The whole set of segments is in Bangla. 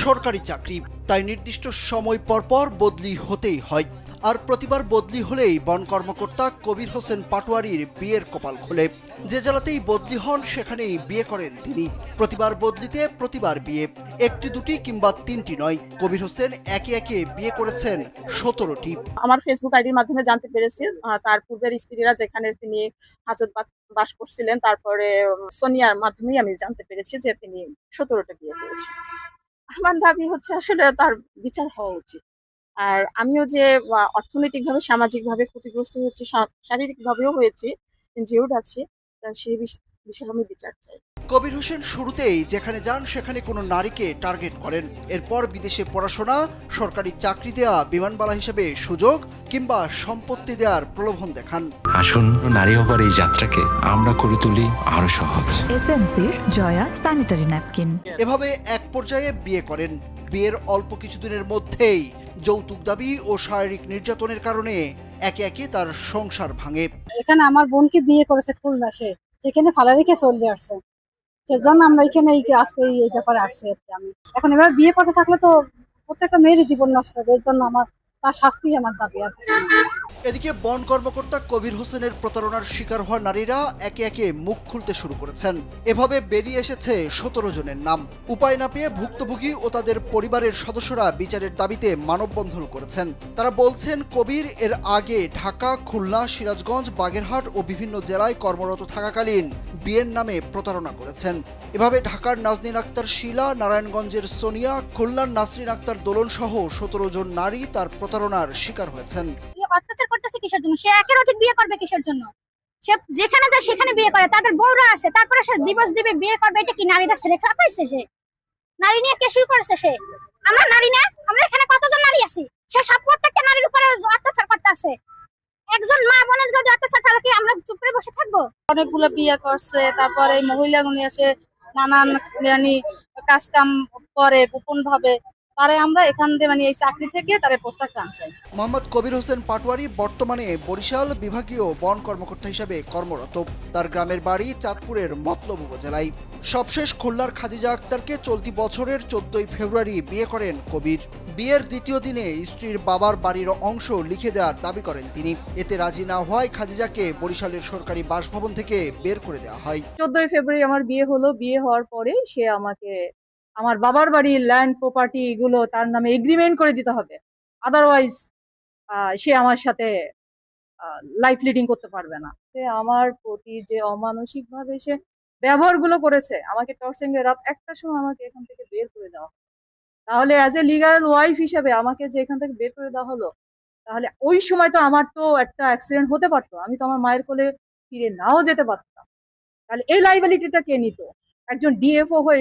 সরকারি চাকরি, তাই নির্দিষ্ট সময় পরপর বদলি হতেই হয়। আর প্রতিবার বদলি হলেই বন কর্মকর্তা কবির হোসেন পাটোয়ারির বিয়ের কপাল খোলে। যে জেলাতেই বদলি হন সেখানেই বিয়ে করেন তিনি। প্রতিবার বদলিতে প্রতিবার বিয়ে, একটি দুটি কিংবা তিনটি নয়। কবির হোসেন একে একে বিয়ে করেছেন 17টি। আমার ফেসবুক আইডির মাধ্যমে জানতে পেরেছি তার পূর্বের স্ত্রীরা যেখানে তিনি হাজত বাস করছিলেন, তারপরে সোনিয়ার মাধ্যমেই আমি জানতে পেরেছি যে তিনি 17টা বিয়ে করেছেন। আমার দাবি হচ্ছে আসলে তার বিচার হওয়া উচিত। আর আমিও যে অর্থনৈতিকভাবে সামাজিকভাবে ক্ষতিগ্রস্ত হয়েছি, শারীরিকভাবেও হয়েছি, ইনজিউর্ড আছি, সেই বিষয়ে আমি বিচার চাই। কবির হোসেন শুরুতেই যেখানে যান সেখানে কোনো নারীকে টার্গেট করেন। এরপর বিদেশে পড়াশোনা, সরকারি চাকরি দেয়া, বিমানবালা হিসেবে সুযোগ কিংবা সম্পত্তি দেওয়ার প্রলোভন দেখান। আসুন নারী হবার এই যাত্রাকে আমরা করে তুলি আরো সহজ। এসএমসির জয়া স্যানিটারি ন্যাপকিন। এভাবে এক পর্যায়ে বিয়ে করেন। বিয়ের অল্প কিছুদিনের মধ্যেই যৌতুক দাবি ও শারীরিক নির্যাতনের কারণে একে একে তার সংসার ভাঙে। এখানে আমার বোনকে বিয়ে করেছে খুলনা, সেখানে ফালা রেখে চলে আসছে, সেজন্য আমরা এখানে আজকে এই ব্যাপারে আসছি আর কি। আমি এখন এবার বিয়ে করতে থাকলে তো প্রত্যেকটা মেয়েরই জীবন নষ্ট হবে, এর জন্য আমার তার শাস্তি আমার দাবি আর কিছু না। এদিকে বন কর্মকর্তা কবির হোসেনের প্রতারণার শিকার হওয়া নারীরা একে একে মুখ খুলতে শুরু করেছেন। এভাবে বেরিয়ে এসেছে 17 জনের নাম। উপায় না পেয়ে ভুক্তভোগী ও তাদের পরিবারের সদস্যরা বিচারের দাবিতে মানববন্ধন করেছেন। তারা বলছেন, কবির এর আগে ঢাকা, খুলনা, সিরাজগঞ্জ, বাগেরহাট ও বিভিন্ন জেলায় কর্মরত থাকাকালীন বিয়ের নামে প্রতারণা করেছেন। এভাবে ঢাকার নাজনীন আক্তার শিলা, নারায়ণগঞ্জের সোনিয়া, খুলনার নাসরিন আক্তার দোলন সহ 17 জন নারী তার প্রতারণার শিকার হয়েছেন। অত্যাচার করতেছে কিসের জন্য? সে একের অধিক বিয়ে করবে কিসের জন্য? সে যেখানে যায় সেখানে বিয়ে করে, তাদের বউরা আছে, তারপরে সে দিবস দিবে, বিয়ে করবে। এটা কি নারীদের ছেলে খারাপ পাইছে? সে নারী নিয়ে কে শুরু করেছে? সে আমরা নারী না? আমরা এখানে কতজন নারী আছি? সে সব প্রত্যেকটা নারীর উপরে অত্যাচার করতে আছে। একজন মা বোনের যদি অত্যাচার, তাহলে কি আমরা চুপ করে বসে থাকবো? অনেকগুলো বিয়ে করছে, তারপরে এই মহিলাগুলো এসে নানান কাজ কাম করে গোপন ভাবে। তারে আমরা এখান দিয়ে এই চাকরি থেকে তারে প্রত্যাখ্যান চাই। মোহাম্মদ কবির হোসেন পাটোয়ারি বর্তমানে বরিশাল বিভাগীয় বন কর্মকর্তা হিসেবে কর্মরত। তার গ্রামের বাড়ি চাঁদপুরের মতলব উপজেলায়। সবশেষ খুলনার খাদিজা আক্তারকে চলতি বছরের 14 ফেব্রুয়ারি বিয়ে করেন কবির। বিয়ের দ্বিতীয় দিনে স্ত্রীর বাবার বাড়ির অংশ লিখে দেওয়ার দাবি করেন তিনি। এতে রাজি না হওয়ায় খাদিজাকে বরিশালের সরকারি বাসভবন থেকে বের করে দেওয়া হয়। 14 ফেব্রুয়ারি আমার বিয়ে হলো। বিয়ে হওয়ার পরে সে আমাকে আমার বাবার বাড়ির ল্যান্ড প্রপার্টি এগুলো তার নামে এগ্রিমেন্ট করে দিতে হবে, আদারওয়াইজ সে আমার সাথে লাইফ লিডিং করতে পারবে না। আমার প্রতি যে অমানসিক ভাবে সে ব্যবহারগুলো করেছে, আমাকে টর্চারিং, রাত 1টার সময় আমাকে এখান থেকে বের করে দেওয়া, তাহলে অ্যাজ এ লিগ্যাল ওয়াইফ হিসেবে আমাকে যে এখান থেকে বের করে দেওয়া হলো, তাহলে ওই সময় তো আমার তো একটা অ্যাক্সিডেন্ট হতে পারতো, আমি তো আমার মায়ের কোলে ফিরে নাও যেতে পারতাম। তাহলে এই লাইবিলিটিটা কে নিত? একজন ডিএফও হয়ে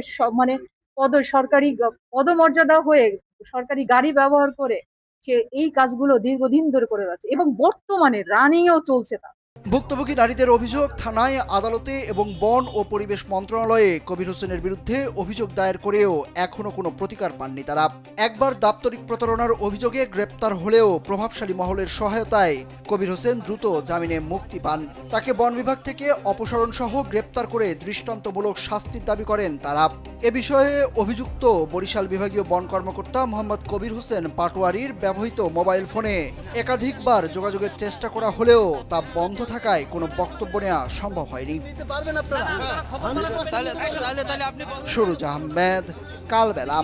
সরকারি পদমর্যাদা হয়ে সরকারি গাড়ি ব্যবহার করে সে এই কাজগুলো দীর্ঘদিন ধরে করে যাচ্ছে এবং বর্তমানে রানিংও চলছে। তা ভুক্তভোগী নারীদের অভিযোগ, থানায়, আদালতে এবং বন ও পরিবেশ মন্ত্রণালয়ে কবির হোসেনের বিরুদ্ধে অভিযোগ দায়ের করেও এখনো কোনো প্রতিকার পাননি তারা। একবার দাপ্তরিক প্রতারণার অভিযোগে গ্রেপ্তার হলেও প্রভাবশালী মহলের সহায়তায় কবির হোসেন দ্রুত জামিনে মুক্তি পান। তাকে বন বিভাগ থেকে অপসারণ সহ গ্রেপ্তার করে দৃষ্টান্তমূলক শাস্তির দাবি করেন তারা। এ বিষয়ে অভিযুক্ত বরিশাল বিভাগীয় বন কর্মকর্তা মোহাম্মদ কবির হোসেন পাটোয়ারির ব্যবহৃত মোবাইল ফোনে একাধিকবার যোগাযোগের চেষ্টা করা হলেও তা বন্ধ থাকায় কোনো বক্তব্য নেওয়া সম্ভব হয়নি। সুরুজ আহমেদ, কালবেলা।